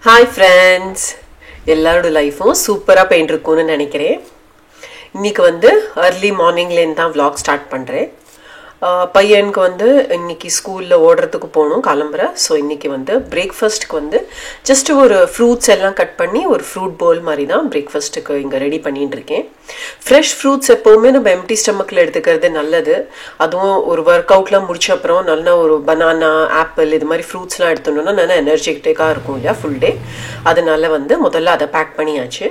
Hi friends, எல்லாரோட லைஃபும் சூப்பரா போயிட்டு இருக்கும்னு நினைக்கிறேன். இன்னைக்கு வந்து early morningல இருந்து தான் vlog ஸ்டார்ட் பண்றேன். பையனுக்கு வந்து இன்னைக்கு ஸ்கூல்ல ஓடுறதுக்கு போகணும் கிளம்புற. ஸோ இன்னைக்கு வந்து பிரேக்ஃபாஸ்ட்டுக்கு வந்து ஜஸ்ட் ஒரு ஃப்ரூட்ஸ் எல்லாம் கட் பண்ணி ஒரு ஃப்ரூட் பவுல் மாதிரி தான் பிரேக்ஃபாஸ்ட்டுக்கு இங்கே ரெடி பண்ணிட்டு இருக்கேன். ஃப்ரெஷ் ஃப்ரூட்ஸ் எப்போவுமே நம்ம எம்டி ஸ்டமக்கில் எடுத்துக்கிறது நல்லது. அதுவும் ஒரு ஒர்க் அவுட்லாம் முடிச்ச அப்புறம் நல்லா ஒரு பனானா, ஆப்பிள் இது மாதிரி ஃப்ரூட்ஸ்லாம் எடுத்துட்டோம்னா நல்லா எனர்ஜெட்டிக்காக இருக்கும் இல்லையா ஃபுல் டே. அதனால வந்து முதல்ல அதை பேக் பண்ணியாச்சு.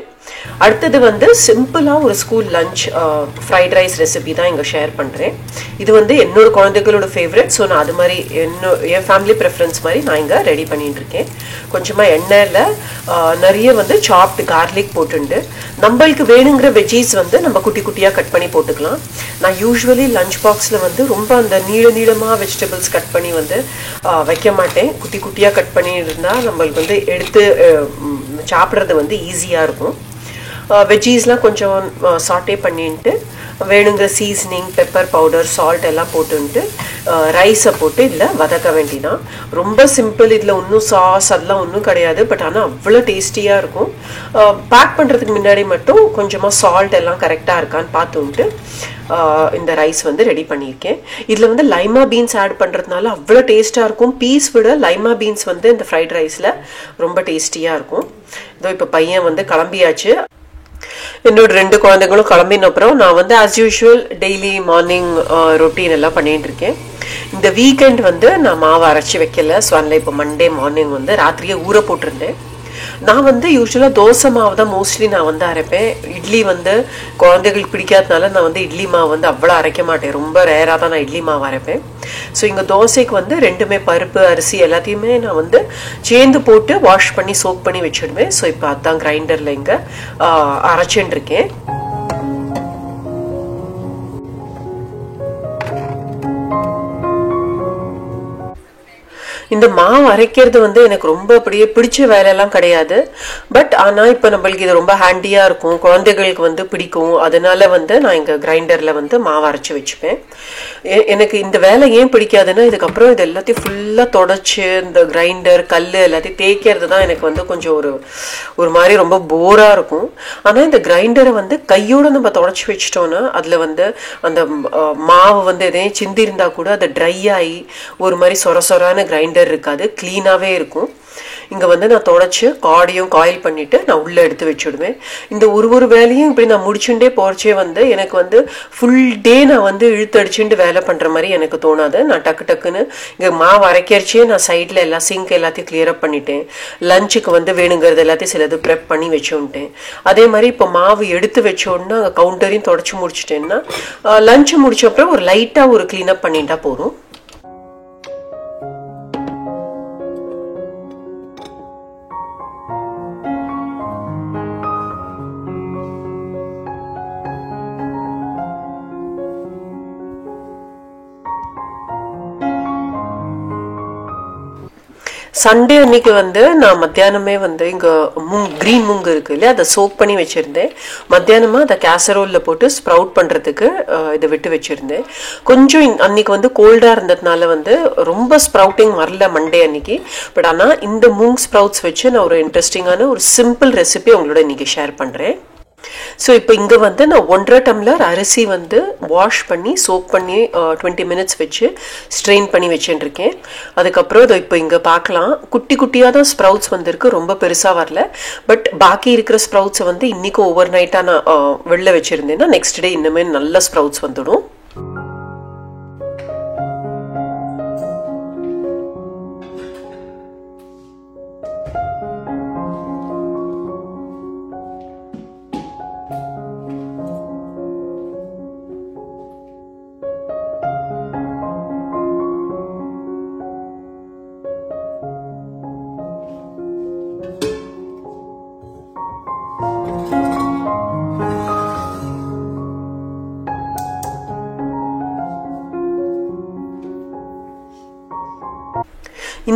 அடுத்தது வந்து சிம்பிளாக ஒரு school lunch fried rice recipe தான் இங்கே ஷேர் பண்ணுறேன். இது வந்து என்னோட குழந்தைகளோட ஃபேவரட். ஸோ நான் அது மாதிரி என் ஃபேமிலி ப்ரெஃபரன்ஸ் மாதிரி நான் இங்கே ரெடி பண்ணிட்டு இருக்கேன். கொஞ்சமாக எண்ணெயில் நிறைய வந்து சாப்டு கார்லிக் போட்டுண்டு நம்மளுக்கு வேணுங்கிற வெஜ்ஜீஸ் வந்து நம்ம குட்டி குட்டியாக கட் பண்ணி போட்டுக்கலாம். நான் யூஸ்வலி லஞ்ச் பாக்ஸில் வந்து ரொம்ப அந்த நீளமாக வெஜிடபிள்ஸ் கட் பண்ணி வந்து வைக்க மாட்டேன். குட்டி குட்டியாக கட் பண்ணி இருந்தால் நம்மளுக்கு வந்து எடுத்து சாப்பிட்றது வந்து ஈஸியாக இருக்கும். வெஜ்ஜீஸ்லாம் கொஞ்சம் சாட்டே பண்ணிட்டு வேணுங்கிற சீசனிங், பெப்பர் பவுடர், சால்ட் எல்லாம் போட்டுன்ட்டு ரைஸை போட்டு இதில் வதக்க வேண்டிதான். ரொம்ப சிம்பிள். இதில் ஒன்றும் சாஸ் அதெல்லாம் ஒன்றும் கிடையாது. பட் ஆனால் அவ்வளோ டேஸ்டியாக இருக்கும். பேக் பண்ணுறதுக்கு முன்னாடி மட்டும் கொஞ்சமாக சால்ட் எல்லாம் கரெக்டாக இருக்கான்னு பார்த்துன்ட்டு இந்த ரைஸ் வந்து ரெடி பண்ணியிருக்கேன். இதில் வந்து லைமா பீன்ஸ் ஆட் பண்ணுறதுனால அவ்வளோ டேஸ்ட்டாக இருக்கும். பீஸ் விட லைமா பீன்ஸ் வந்து இந்த ஃப்ரைட் ரைஸில் ரொம்ப டேஸ்டியாக இருக்கும். இதோ இப்போ பையன் வந்து கிளம்பியாச்சு. என்னோட 2 குழந்தைங்களும் கிளம்பின அப்புறம் நான் வந்து as usual daily morning routine எல்லாம் பண்ணிட்டு இருக்கேன். இந்த வீக்கெண்ட் வந்து நான் மாவு அரைச்சி வைக்கல. ஸோ அதில் இப்போ மண்டே மார்னிங் வந்து ராத்திரியே ஊற போட்டிருந்தேன். நான் வந்து யூஸ்வலாக தோசை மாவு தான் மோஸ்ட்லி நான் வந்து அரைப்பேன். இட்லி வந்து குழந்தைகளுக்கு பிடிக்காதனால நான் வந்து இட்லி மாவு வந்து அவ்வளோ அரைக்க மாட்டேன். ரொம்ப ரேராக தான் நான் இட்லி மாவு அரைப்பேன். ஸோ இங்கே தோசைக்கு வந்து ரெண்டுமே பருப்பு, அரிசி எல்லாத்தையுமே நான் வந்து சேர்ந்து போட்டு வாஷ் பண்ணி சோக் பண்ணி வச்சுடுவேன். ஸோ இப்போ அதான் கிரைண்டரில் இங்கே அரைச்சுட்டு இருக்கேன். இந்த மாவு அரைக்கிறது வந்து எனக்கு ரொம்ப அப்படியே பிடிச்ச வேலையெல்லாம் கிடையாது. பட் ஆனால் இப்போ நம்மளுக்கு இது ரொம்ப ஹேண்டியாக இருக்கும், குழந்தைகளுக்கு வந்து பிடிக்கும். அதனால வந்து நான் இங்கே கிரைண்டரில் வந்து மாவு அரைச்சி வச்சுப்பேன். எனக்கு இந்த வேலை ஏன் பிடிக்காதுன்னா இதுக்கப்புறம் இது எல்லாத்தையும் ஃபுல்லாக தொடச்சி இந்த கிரைண்டர் கல் எல்லாத்தையும் தேய்க்கிறது தான் எனக்கு வந்து கொஞ்சம் ஒரு மாதிரி ரொம்ப போராக இருக்கும். ஆனால் இந்த கிரைண்டரை வந்து கையோடு நம்ம தொடச்சி வச்சிட்டோன்னா அதில் வந்து அந்த மாவு வந்து எதையும் சிந்தி இருந்தால் கூட அதை ட்ரை ஆகி ஒரு மாதிரி சொர கிரைண்டர் இருக்காது, கிளீனாவே இருக்கும். இங்க வந்து நான் தொடச்சு காடியும் காயில் பண்ணிட்டு நான் உள்ள எடுத்து வச்சுடுவேன். இந்த ஒரு வேலையும் இப்படி நான் முடிச்சுட்டே போறச்சே வந்து எனக்கு வந்து ஃபுல் டே நான் வந்து இழுத்தடிச்சுட்டு வேலை பண்ற மாதிரி எனக்கு தோணாது. நான் டக்குன்னு இங்க மாவு அரைக்கிறச்சே நான் சைட்ல எல்லாம் சிங்க் எல்லாத்தையும் கிளியர் அப் பண்ணிட்டேன். லஞ்சுக்கு வந்து வேணுங்கிறது எல்லாத்தையும் சிலது ப்ரெப் பண்ணி வச்சுட்டேன். அதே மாதிரி இப்போ மாவு எடுத்து வச்சோன்னா கவுண்டரையும் தொடச்சு முடிச்சுட்டேன்னா லஞ்சு முடிச்ச அப்புறம் ஒரு லைட்டா ஒரு கிளீன் அப் பண்ணிட்டா போதும். சண்டே அன்னைக்கு வந்து நான் மத்தியானமே வந்து இங்கே கிரீன் மூங்கு இருக்கு இல்லையா, அதை சோக் பண்ணி வச்சுருந்தேன். மத்தியானமாக அதை கேசரோலில் போட்டு ஸ்ப்ரவுட் பண்ணுறதுக்கு இதை விட்டு வச்சுருந்தேன். கொஞ்சம் அன்னைக்கு வந்து கோல்டாக இருந்ததுனால வந்து ரொம்ப ஸ்ப்ரவுட்டிங் வரல மண்டே அன்னைக்கு. பட் ஆனால் இந்த மூங் ஸ்ப்ரவுட்ஸ் வச்சு நான் ஒரு இன்ட்ரெஸ்டிங்கான ஒரு சிம்பிள் ரெசிபி உங்களோட இன்னைக்கு ஷேர் பண்ணுறேன். ஸோ இப்போ இங்கே வந்து நான் 1.5 டம்ளர் அரிசி வந்து வாஷ் பண்ணி சோக் பண்ணி 20 மினிட்ஸ் வச்சு ஸ்ட்ரெயின் பண்ணி வச்சுருக்கேன். அதுக்கப்புறம் இதை இப்போ இங்கே பார்க்கலாம், குட்டி குட்டியாக தான் ஸ்ப்ரவுட்ஸ் வந்துருக்கு, ரொம்ப பெருசாக வரல. பட் பாக்கி இருக்கிற ஸ்ப்ரவுட்ஸை வந்து இன்றைக்கும் ஓவர் நைட்டாக நான் வெளில வச்சுருந்தேன்னா நெக்ஸ்ட் டே இன்னுமே நல்ல ஸ்ப்ரவுட்ஸ் வந்துடும்.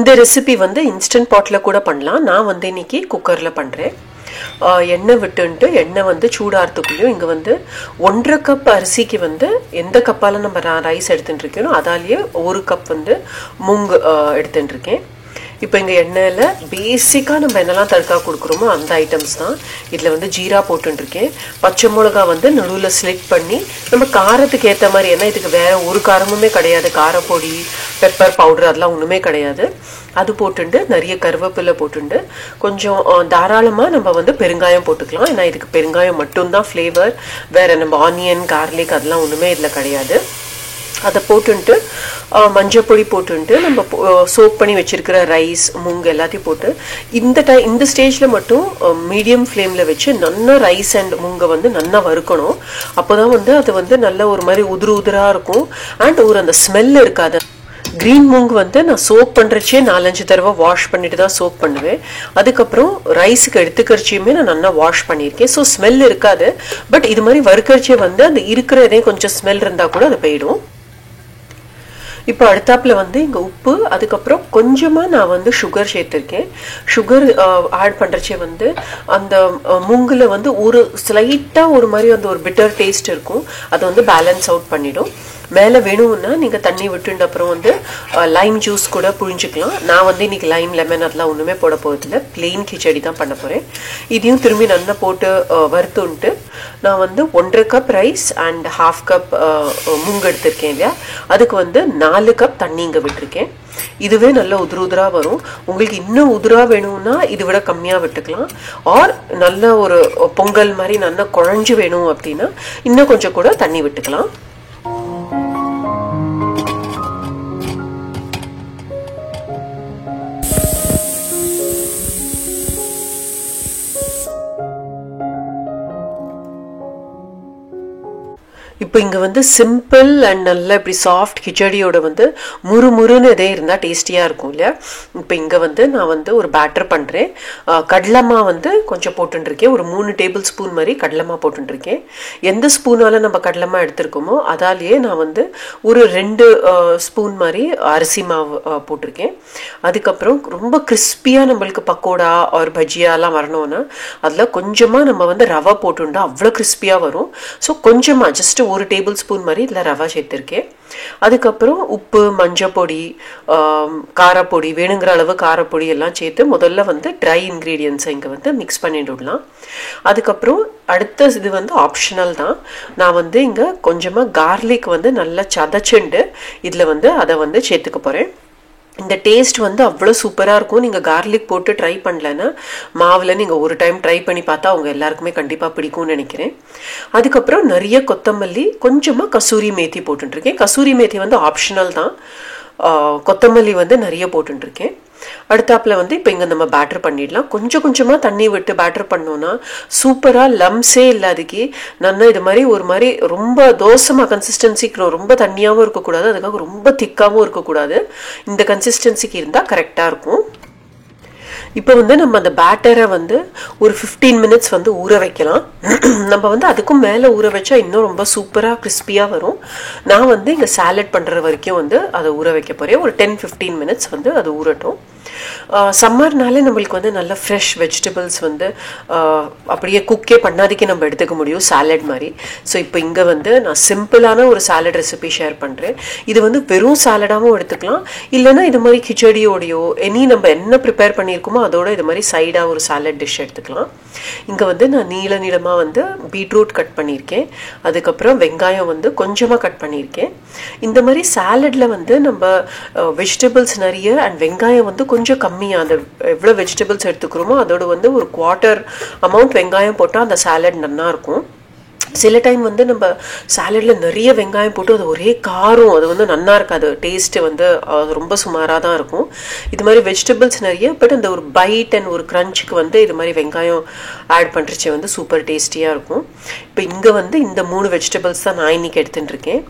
இந்த ரெசிபி வந்து இன்ஸ்டன்ட் பாட்டில் கூட பண்ணலாம். நான் வந்து இன்னைக்கு குக்கரில் பண்ணுறேன். எண்ணெய் விட்டுன்ட்டு எண்ணெய் வந்து சூடாகிறதுக்குள்ளேயும் இங்கே வந்து 1.5 கப் அரிசிக்கு வந்து எந்த கப்பால் நம்ம ரைஸ் எடுத்துட்டு இருக்கேனோ அதாலேயே 1 கப் வந்து மூங்கு எடுத்துட்டு இருக்கேன். இப்போ இங்கே எண்ணெயில் பேசிக்காக நம்ம என்னெல்லாம் தடுக்கா கொடுக்குறோமோ அந்த ஐட்டம்ஸ் தான். இதில் வந்து ஜீரா போட்டுருக்கேன். பச்சை மிளகா வந்து நடுவில் ஸ்லிட் பண்ணி நம்ம காரத்துக்கு ஏற்ற மாதிரி, ஏன்னா இதுக்கு வேறு ஒரு காரமுமே கிடையாது, காரப்பொடி பெப்பர் பவுடர் அதெல்லாம் ஒன்றுமே கிடையாது. அது போட்டுண்டு நிறைய கருவேப்பிலை போட்டுண்டு கொஞ்சம் தாராளமாக நம்ம வந்து பெருங்காயம் போட்டுக்கலாம். ஏன்னா இதுக்கு பெருங்காயம் மட்டும்தான் ஃப்ளேவர், வேறு நம்ம ஆனியன் கார்லிக் அதெல்லாம் ஒன்றுமே இதில் கிடையாது. அதை போட்டுன்ட்டு மஞ்சள் பொடி போட்டுன்ட்டு நம்ம சோக் பண்ணி வச்சிருக்கிற ரைஸ் மூங்கு எல்லாத்தையும் போட்டு இந்த ஸ்டேஜில் மட்டும் மீடியம் ஃப்ளேமில் வச்சு நல்லா ரைஸ் அண்ட் மூங்கை வந்து நல்லா வறுக்கணும். அப்போ தான் வந்து அது வந்து நல்ல ஒரு மாதிரி உதிராக இருக்கும் அண்ட் ஒரு அந்த ஸ்மெல் இருக்காது. க்ரீன் மூங்கு வந்து நான் சோக் பண்ணுறச்சே 4-5 தடவை வாஷ் பண்ணிட்டு தான் சோக் பண்ணுவேன். அதுக்கப்புறம் ரைஸுக்கு எடுத்துக்கரிச்சியுமே நான் நல்லா வாஷ் பண்ணியிருக்கேன். ஸோ ஸ்மெல் இருக்காது. பட் இது மாதிரி வறுக்கரிச்சே வந்து அந்த இருக்கிறதே கொஞ்சம் ஸ்மெல் இருந்தால் கூட அது போயிடும். இப்போ அடுத்தாப்புல வந்து இங்கே உப்பு, அதுக்கப்புறம் கொஞ்சமாக நான் வந்து சுகர் சேர்த்துருக்கேன். சுகர் ஆட் பண்ணுறச்சே வந்து அந்த மூங்கில் வந்து ஒரு ஸ்லைட்டாக ஒரு மாதிரி அந்த ஒரு பிட்டர் டேஸ்ட் இருக்கும். அதை வந்து பேலன்ஸ் அவுட் பண்ணிடும். மேலே வேணும்னா நீங்கள் தண்ணி விட்டுண்ட அப்புறம் வந்து லைம் ஜூஸ் கூட புழிஞ்சிக்கலாம். நான் வந்து இன்னைக்கு லைம் லெமன் அதெல்லாம் ஒன்றுமே போட போகிறதில்ல, பிளெயின் கிச்சடி தான் பண்ண போகிறேன். இதையும் திரும்பி நல்லா போட்டு வறுத்துன்ட்டு நான் வந்து 1.5 கப் ரைஸ் அண்ட் 1/2 கப் மூங்கு எடுத்திருக்கேன் இல்லையா, அதுக்கு வந்து 4 கப் தண்ணி இங்கே விட்டுருக்கேன். இதுவே நல்ல உதிராக வரும். உங்களுக்கு இன்னும் உதிராக வேணும்னா இதை விட கம்மியாக விட்டுக்கலாம். ஆர் நல்ல ஒரு பொங்கல் மாதிரி நல்லா குழஞ்சு வேணும் அப்படின்னா இன்னும் கொஞ்சம் கூட தண்ணி விட்டுக்கலாம். இப்போ இங்கே வந்து சிம்பிள் அண்ட் நல்ல இப்படி சாஃப்ட் கிச்சடியோட வந்து முறுமுறுன்னு எதே இருந்தால் டேஸ்டியாக இருக்கும் இல்லையா. இப்போ இங்கே வந்து நான் வந்து ஒரு பேட்டர் பண்ணுறேன். கடலைமா வந்து கொஞ்சம் போட்டுருக்கேன். ஒரு 3 டேபிள் ஸ்பூன் மாதிரி கடலைமா போட்டுருக்கேன். எந்த ஸ்பூனால் நம்ம கடலைமா எடுத்துருக்கோமோ அதாலேயே நான் வந்து ஒரு 2 ஸ்பூன் மாதிரி அரிசி மாவு போட்டிருக்கேன். அதுக்கப்புறம் ரொம்ப கிறிஸ்பியாக நம்மளுக்கு பக்கோடா ஒரு பஜ்ஜியாலாம் வரணும்னா அதில் கொஞ்சமாக நம்ம வந்து ரவை போட்டுண்டா அவ்வளோ கிறிஸ்பியாக வரும். ஸோ கொஞ்சமாக ஜஸ்ட் 1 டேபிள் ஸ்பூன் மாதிரி இதில் ரவா சேர்த்துருக்கேன். அதுக்கப்புறம் உப்பு, மஞ்சள் பொடி, காரப்பொடி, வேணுங்கிற அளவு காரப்பொடி எல்லாம் சேர்த்து முதல்ல வந்து ட்ரை இன்க்ரீடியன்ஸை இங்கே வந்து மிக்ஸ் பண்ணிட்டு விடலாம். அதுக்கப்புறம் அடுத்த இது வந்து ஆப்ஷனல் தான். நான் வந்து இங்கே கொஞ்சமாக கார்லிக் வந்து நல்லா சதைச்சுண்டு இதில் வந்து அதை வந்து சேர்த்துக்க போகிறேன். இந்த டேஸ்ட் வந்து அவ்வளோ சூப்பராக இருக்கும். நீங்கள் கார்லிக் போட்டு ட்ரை பண்ணலன்னா மாவில் நீங்கள் ஒரு டைம் ட்ரை பண்ணி பார்த்தா அவங்க எல்லாருக்குமே கண்டிப்பாக பிடிக்கும்னு நினைக்கிறேன். அதுக்கப்புறம் நிறைய கொத்தமல்லி, கொஞ்சமாக கசூரி மேத்தி போட்டுருக்கேன். கசூரி மேத்தி வந்து ஆப்ஷனல் தான். கொத்தமல்லி வந்து நிறைய போட்டுருக்கேன். அடுத்தாப்புல வந்து இப்போ இங்கே நம்ம பேட்டர் பண்ணிடலாம். கொஞ்சம் கொஞ்சமாக தண்ணி விட்டு பேட்டர் பண்ணோன்னா சூப்பராக லம்ஸே இல்லாதக்கு நல்லா இது மாதிரி ஒரு மாதிரி ரொம்ப தோசமாக கன்சிஸ்டன்சிக்கு ரொம்ப தண்ணியாகவும் இருக்கக்கூடாது, அதுக்காக ரொம்ப திக்காகவும் இருக்கக்கூடாது. இந்த கன்சிஸ்டன்சிக்கு இருந்தால் கரெக்டாக இருக்கும். இப்போ வந்து நம்ம அந்த பேட்டரை வந்து ஒரு 15 மினிட்ஸ் வந்து ஊற வைக்கலாம். நம்ம வந்து அதுக்கும் மேலே ஊற வச்சா இன்னும் ரொம்ப சூப்பராக கிறிஸ்பியாக வரும். நான் வந்து இங்கே சாலட் பண்ணுற வரைக்கும் வந்து அதை ஊற வைக்க போகிறேன். ஒரு 10-15 மினிட்ஸ் வந்து அது ஊறட்டும். சம்மர்னாலே நம்மளுக்கு வந்து நல்ல ஃப்ரெஷ் வெஜிடபிள்ஸ் வந்து அப்படியே குக்கே பண்ணாதிக்கே நம்ம எடுத்துக்க முடியும் சாலட் மாதிரி. ஸோ இப்போ இங்கே வந்து நான் சிம்பிளான ஒரு சாலட் ரெசிபி ஷேர் பண்ணுறேன். இது வந்து வெறும் சாலடாகவும் எடுத்துக்கலாம், இல்லைன்னா இது மாதிரி கிச்சடியோடையோ நம்ம என்ன ப்ரிப்பேர் பண்ணியிருக்கோமோ அதோட இது மாதிரி சைடாக ஒரு சாலட் டிஷ் எடுத்துக்கலாம். இங்கே வந்து நான் நீளமாக வந்து பீட்ரூட் கட் பண்ணியிருக்கேன். அதுக்கப்புறம் வெங்காயம் வந்து கொஞ்சமாக கட் பண்ணியிருக்கேன். இந்த மாதிரி சாலடில் வந்து நம்ம வெஜிடபிள்ஸ் நிறைய அண்ட் வெங்காயம் வந்து கொஞ்சம் கம்மியாக, அந்த எவ்வளோ வெஜிடபிள்ஸ் எடுத்துக்கிறோமோ அதோட வந்து ஒரு 1/4 அமௌண்ட் வெங்காயம் போட்டால் அந்த சாலட் நல்லா இருக்கும். சில டைம் வந்து நம்ம சாலடில் நிறைய வெங்காயம் போட்டு அது ஒரே காரம், அது வந்து நல்லா இருக்காது, டேஸ்ட்டு வந்து ரொம்ப சுமாராக தான் இருக்கும். இது மாதிரி வெஜிடபிள்ஸ் நிறைய, பட் அந்த ஒரு பைட் அண்ட் ஒரு க்ரன்ச்சுக்கு வந்து இது மாதிரி வெங்காயம் ஆட் பண்ணுறச்சே வந்து சூப்பர் டேஸ்டியாக இருக்கும். இப்போ இங்கே வந்து இந்த 3 வெஜிடபிள்ஸ் தான் நான் இன்னைக்கு எடுத்துகிட்டு இருக்கேன்.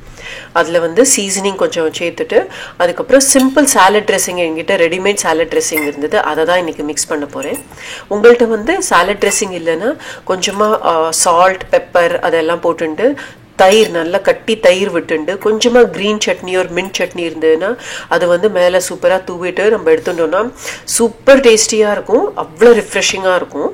அதில் வந்து சீசனிங் கொஞ்சம் சேர்த்துட்டு அதுக்கப்புறம் சிம்பிள் சாலட் ட்ரெஸ்ஸிங், என்கிட்ட ரெடிமேட் சாலட் ட்ரெஸ்ஸிங் இருந்தது, அதை தான் இன்றைக்கி மிக்ஸ் பண்ண போகிறேன். உங்கள்கிட்ட வந்து சாலட் ட்ரெஸ்ஸிங் இல்லைன்னா கொஞ்சமாக சால்ட், பெப்பர் அதெல்லாம் போட்டுட்டு தயிர் நல்லா கட்டி தயிர் விட்டுண்டு கொஞ்சமாக க்ரீன் சட்னி ஒரு மின்ட் சட்னி இருந்ததுன்னா அது வந்து மேலே சூப்பராக தூவிட்டு நம்ம எடுத்துட்டோம்னா சூப்பர் டேஸ்டியாக இருக்கும், அவ்வளோ ரிஃப்ரெஷிங்காக இருக்கும்.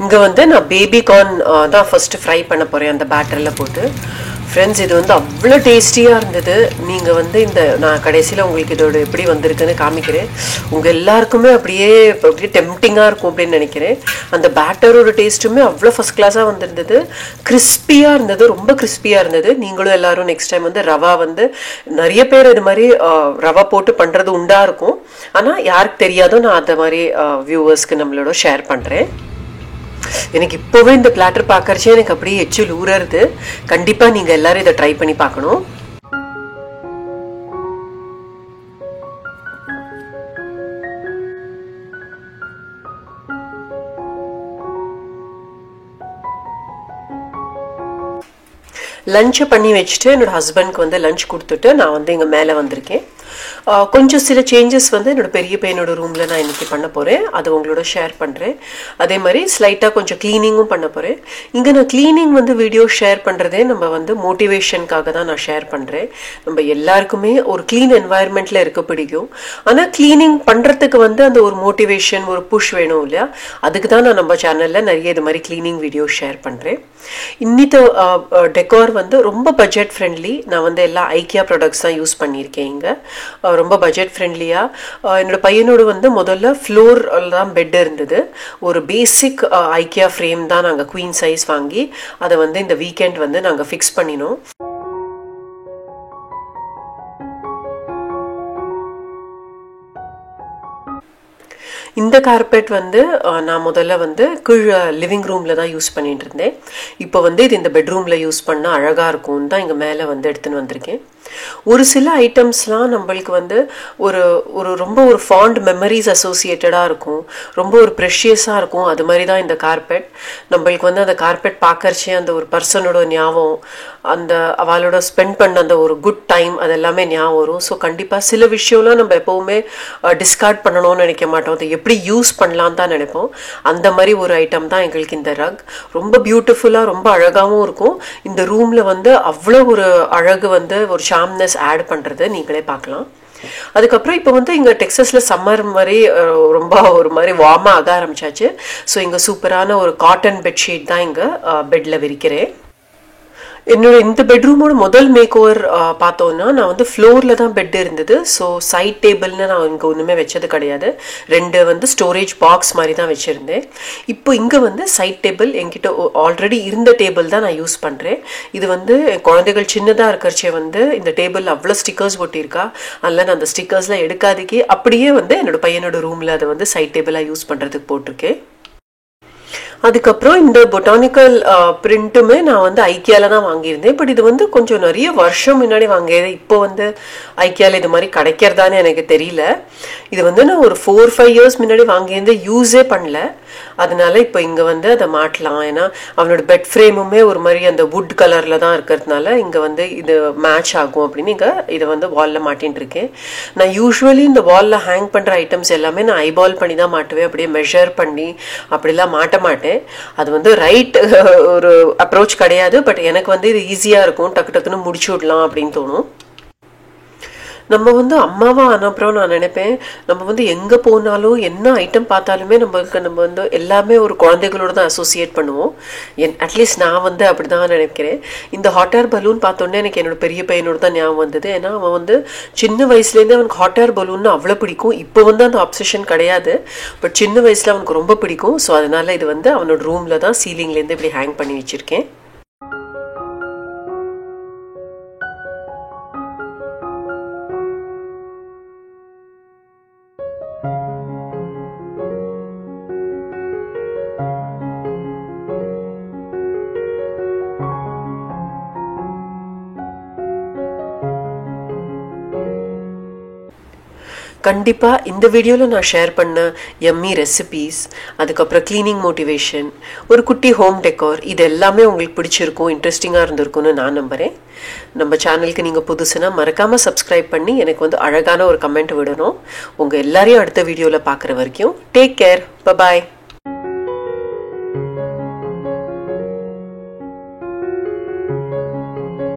இங்கே வந்து நான் பேபி கார்ன் தான் ஃபர்ஸ்ட் ஃப்ரை பண்ண போகிறேன் அந்த பேட்டரில் போட்டு. ஃப்ரெண்ட்ஸ், இது வந்து அவ்வளோ டேஸ்டியாக இருந்தது. நீங்கள் வந்து நான் கடைசியில் உங்களுக்கு இதோட எப்படி வந்திருக்குன்னு காமிக்கிறேன். உங்கள் எல்லாருக்குமே அப்படியே டெம்ப்டிங்காக இருக்கும் அப்படின்னு நினைக்கிறேன். அந்த பேட்டரோட டேஸ்ட்டுமே அவ்வளோ ஃபஸ்ட் கிளாஸாக வந்திருந்தது. கிறிஸ்பியாக இருந்தது, ரொம்ப கிறிஸ்பியாக இருந்தது. நீங்களும் எல்லாரும் நெக்ஸ்ட் டைம் வந்து ரவா வந்து நிறைய பேர் இது மாதிரி ரவா போட்டு பண்ணுறது உண்டாக இருக்கும். ஆனால் யாருக்கு தெரியாதோ நான் அந்த மாதிரி வியூவர்ஸ்க்கு நம்மளோட ஷேர் பண்ணுறேன். எனக்கு இப்போவே இந்த பிளாட்டர் பார்க்கறச்சே எனக்கு அப்படியே எச்சில் ஊறுறது. கண்டிப்பாக நீங்கள் எல்லாரும் இதை ட்ரை பண்ணி பார்க்கணும். லஞ்சை பண்ணி வச்சுட்டு என்னோட ஹஸ்பண்ட்க்கு வந்து லஞ்ச் கொடுத்துட்டு நான் வந்து இங்கே மேலே வந்திருக்கேன். கொஞ்சம் சில சேஞ்சஸ் வந்து என்னோட பெரிய பையனோட ரூமில் நான் இன்றைக்கி பண்ண போகிறேன். அதை உங்களோட ஷேர் பண்ணுறேன். அதே மாதிரி ஸ்லைட்டாக கொஞ்சம் க்ளீனிங்கும் பண்ண போகிறேன். இங்கே நான் க்ளீனிங் வந்து வீடியோ ஷேர் பண்ணுறதே நம்ம வந்து மோட்டிவேஷனுக்காக தான் நான் ஷேர் பண்ணுறேன். நம்ம எல்லாருக்குமே ஒரு க்ளீன் என்வாயர்மெண்ட்டில் இருக்க பிடிக்கும். ஆனால் க்ளீனிங் பண்ணுறதுக்கு வந்து அந்த ஒரு மோட்டிவேஷன் ஒரு புஷ் வேணும் இல்லையா? அதுக்கு தான் நான் நம்ம சேனலில் நிறைய இது மாதிரி க்ளீனிங் வீடியோ ஷேர் பண்ணுறேன். இன்னித்த டெக்கார் வந்து ரொம்ப பட்ஜெட் ஃப்ரெண்ட்லி. நான் வந்து எல்லா ஐக்கியா ப்ராடக்ட்ஸ் தான் யூஸ் பண்ணியிருக்கேன். இங்கே ரொம்ப பட்ஜெட் ஃப்ரெண்ட்லியாக என்னோட பையனோட வந்து முதல்ல ஃப்ளோரில் தான் பெட் இருந்தது. ஒரு பேசிக் ஐக்கியா ஃப்ரேம் தான் நாங்கள் குவீன் சைஸ் வாங்கி அதை வந்து இந்த வீக்கெண்ட் வந்து நாங்கள் ஃபிக்ஸ் பண்ணினோம். இந்த கார்பெட் வந்து நான் முதல்ல வந்து கீழே லிவிங் ரூமில் தான் யூஸ் பண்ணிட்டு இருந்தேன். இப்போ வந்து இது இந்த பெட்ரூமில் யூஸ் பண்ணால் அழகாக இருக்கும்னு தான் இங்கே மேலே வந்து எடுத்துன்னு வந்திருக்கேன். ஒரு சில ஐட்டம்ஸ்லாம் நம்மளுக்கு வந்து ஒரு ரொம்ப ஒரு ஃபாண்ட் மெமரிஸ் அசோசியேட்டடாக இருக்கும், ரொம்ப ஒரு ப்ரெஷியஸாக இருக்கும். அது மாதிரி தான் இந்த கார்பெட். நம்மளுக்கு வந்து அந்த கார்பெட் பார்க்கறச்சே அந்த ஒரு பர்சனோட ஞாபகம், அந்த அவளோட ஸ்பெண்ட் பண்ண அந்த ஒரு குட் டைம் அதெல்லாமே ஞாபகம் வரும். ஸோ கண்டிப்பாக சில விஷயம்லாம் நம்ம எப்போவுமே டிஸ்கார்ட் பண்ணணும்னு நினைக்க மாட்டோம், அதை எப்படி யூஸ் பண்ணலான்னு தான் நினைப்போம். அந்த மாதிரி ஒரு ஐட்டம் தான் எங்களுக்கு இந்த ரக். ரொம்ப பியூட்டிஃபுல்லாக ரொம்ப அழகாகவும் இருக்கும். இந்த ரூமில் வந்து அவ்வளோ ஒரு அழகு வந்து ஒரு ஷார்ப்னஸ் ஆட் பண்ணுறது நீங்களே பார்க்கலாம். அதுக்கப்புறம் இப்போ வந்து இங்கே டெக்ஸஸில் சம்மர் மாதிரி ரொம்ப ஒரு மாதிரி வார்மாக ஆக ஆரம்பிச்சாச்சு. ஸோ இங்கே சூப்பரான ஒரு காட்டன் பெட்ஷீட் தான் இங்கே பெட்டில் விரிக்கிறேன். என்னோட இந்த பெட்ரூமோட முதல் மேக் ஓவர் பார்த்தோன்னா நான் வந்து ஃப்ளோரில் தான் பெட் இருந்தது. ஸோ சைட் டேபிள்னு நான் இங்கே ஒன்றுமே வச்சது கிடையாது. 2 வந்து ஸ்டோரேஜ் பாக்ஸ் மாதிரி தான் வச்சுருந்தேன். இப்போ இங்கே வந்து சைட் டேபிள் என்கிட்ட ஆல்ரெடி இருந்த டேபிள் தான் நான் யூஸ் பண்ணுறேன். இது வந்து குழந்தைகள் சின்னதாக இருக்கிறச்சே வந்து இந்த டேபிள் அவ்வளோ ஸ்டிக்கர்ஸ் ஒட்டியிருக்கா. அதில் நான் அந்த ஸ்டிக்கர்ஸ்லாம் எடுக்காதக்கே அப்படியே வந்து என்னோட பையனோட ரூமில் அதை வந்து சைட் டேபிளாக யூஸ் பண்ணுறதுக்கு போட்டிருக்கேன். அதுக்கப்புறம் இந்த பொட்டானிக்கல் பிரிண்ட்டுமே நான் வந்து ஐக்கியாவில் தான் வாங்கியிருந்தேன். பட் இது வந்து கொஞ்சம் நிறைய வருஷம் முன்னாடி வாங்கியது. இப்போ வந்து ஐக்கியாவில் இது மாதிரி கிடைக்கிறதான்னு எனக்கு தெரியல. இது வந்து நான் ஒரு 4-5 இயர்ஸ் முன்னாடி வாங்கியிருந்தேன், யூஸே பண்ணல. அதனால இப்போ இங்கே வந்து அதை மாட்டலாம். ஏன்னா அவனோட பெட் ஃப்ரேமுமே ஒரு மாதிரி அந்த வுட் கலரில் தான் இருக்கிறதுனால இங்கே வந்து இது மேட்ச் ஆகும் அப்படின்னு இங்கே இதை வந்து வாலில் மாட்டின்னு இருக்கேன். நான் யூஸ்வலி இந்த வாலில் ஹேங் பண்ணுற ஐட்டம்ஸ் எல்லாமே நான் ஐபால் பண்ணி தான் மாட்டுவேன். அப்படியே மெஷர் பண்ணி அப்படிலாம் மாட்ட மாட்டேன். அது வந்து ரைட் ஒரு அப்ரோச் கிடையாது. பட் எனக்கு வந்து இது ஈஸியாக இருக்கும், டக்கு டக்குன்னு முடிச்சு விடலாம் அப்படின்னு தோணும். நம்ம வந்து அம்மாவா ஆனப்புறம் நான் நினைப்பேன், நம்ம வந்து எங்கே போனாலும் என்ன ஐட்டம் பார்த்தாலுமே நம்ம வந்து எல்லாமே ஒரு குழந்தைகளோட தான் அசோசியேட் பண்ணுவோம். அட்லீஸ்ட் நான் வந்து அப்படி தான் நினைக்கிறேன். இந்த ஹாட் ஏர் பலூன் பார்த்தோன்னே எனக்கு என்னோட பெரிய பையனோட தான் ஞாபகம் வந்தது. ஏன்னா அவன் வந்து சின்ன வயசுலேருந்தே அவனுக்கு ஹாட் ஏர் பலூன்னு அவ்வளோ பிடிக்கும். இப்போ வந்து அந்த ஆப்சஷன் கிடையாது, பட் சின்ன வயசில் அவனுக்கு ரொம்ப பிடிக்கும். ஸோ அதனால இது வந்து அவனோட ரூமில் தான் சீலிங்லேருந்து இப்படி ஹேங் பண்ணி வச்சுருக்கேன். கண்டிப்பாக இந்த வீடியோவில் நான் ஷேர் பண்ண எம்மி ரெசிபீஸ், அதுக்கப்புறம் க்ளீனிங் மோட்டிவேஷன், ஒரு குட்டி ஹோம் டெக்கார், இது எல்லாமே உங்களுக்கு பிடிச்சிருக்கும், இன்ட்ரெஸ்டிங்காக இருந்திருக்கும்னு நான் நம்புகிறேன். நம்ம சேனலுக்கு நீங்கள் புதுசுனா மறக்காமல் சப்ஸ்கிரைப் பண்ணி எனக்கு வந்து அழகான ஒரு கமெண்ட் விடணும். உங்கள் எல்லாரையும் அடுத்த வீடியோவில் பார்க்குற வரைக்கும் டேக் கேர், பபாய்.